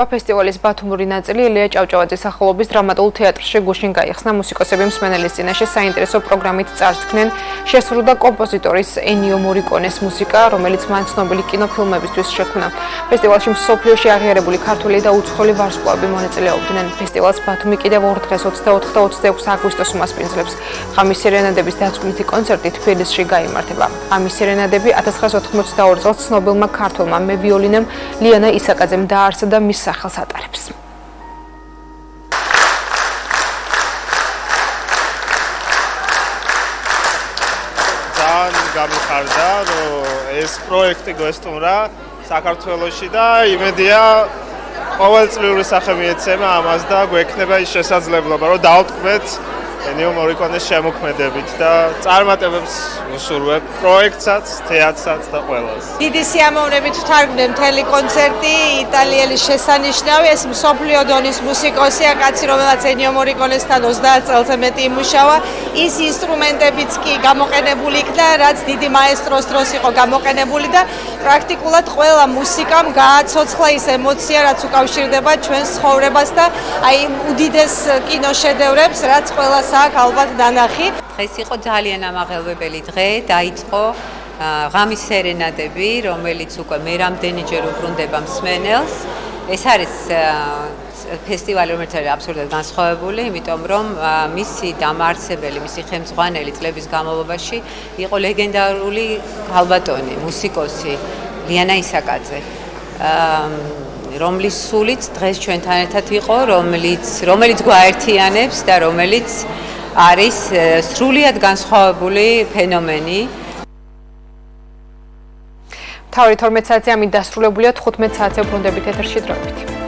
ფესტივალის ბათუმური ნაწილი ელია ჭავჭავაძის სახელობის დრამატულ თეატრში გუშინ გაიხსნა. მუსიკოსები მსმენელის წინაშე საინტერესო პროგრამით წარსდგნენ. შესრულდა კომპოზიტორის ენიო მორიკონეს მუსიკა, რომელიც მან ცნობილი კინოფილმებისთვის შექმნა. ფესტივალში მსოფლიოში აღიარებული ქართველი და უცხოელი ვარსკვლავები მონაწილეობდნენ. ფესტივალს ბათუმი კიდევ 2 დღეს 24 და 26 აგვისტოს უმასპინძლებს. ღამის სერენადების დაწვრთნითი კონცერტი თბილისში გაიმართება. ღამის სერენადები 1982 წელს ცნობილმა ქართველმა მევიოლინემ ლიანა ისაკაძემ დააარსა და მის სახელს ატარებს. ძალიან გამიხარდა, რომ ეს პროექტი გვესტუმრა საქართველოში და იმედია ყოველწლიური სახე მიეცემა ამას და გვექნება ის შესაძლებლობა, რომ დავტკბეთ ენიო მორიკონეს შემოქმედებით და წარმატებებს ვუსურვებ პროექტსაც, თეატრსაც და ყველას. დიდი სიამოვნებით ვთარგმნე მთელი კონცერტი, იტალიელი შესანიშნავი, ეს მსოფლიო დონის მუსიკოსია, კაცი, რომელსაც ენიო მორიკონესთან 30 წელზე მეტი იმუშავა. ის ინსტრუმენტებიც კი გამოყენებული იქნა, რაც დიდი მაესტროს დროს იყო გამოყენებული და პრაქტიკულად ყველა მუსიკამ გააცოცხლა ის ემოცია, რაც უკავშირდება ჩვენს ცხოვრებას და აი უდიდეს კინოშედევრებს, რაც ყველას აქ ალბათ დანახი. დღეს იყო ძალიან ამაღელვებელი დღე, დაიწყო ღამის სერენადები, რომელიც უკვე მე რამდენიჯერ უბრუნდება მსმენელს. ეს არის ფესტივალი, რომელიც არის აბსოლუტურად განსხვავებული, იმიტომ რომ მისი დამაარსებელი, მისი ხელმძღვანელი წლების განმავლობაში იყო ლეგენდარული ქალბატონი, მუსიკოსი ლიანა ისაკაძე. რომლის სულიც დღეს ჩვენთან ერთად იყო, რომელიც გვაერთიანებს და რომელიც არის სრულიად განსხვავებული ფენომენი. თავი 12 საათზე ამით დასრულებულია, 15 საათზე უბრუნდებით ეთერში დროებით.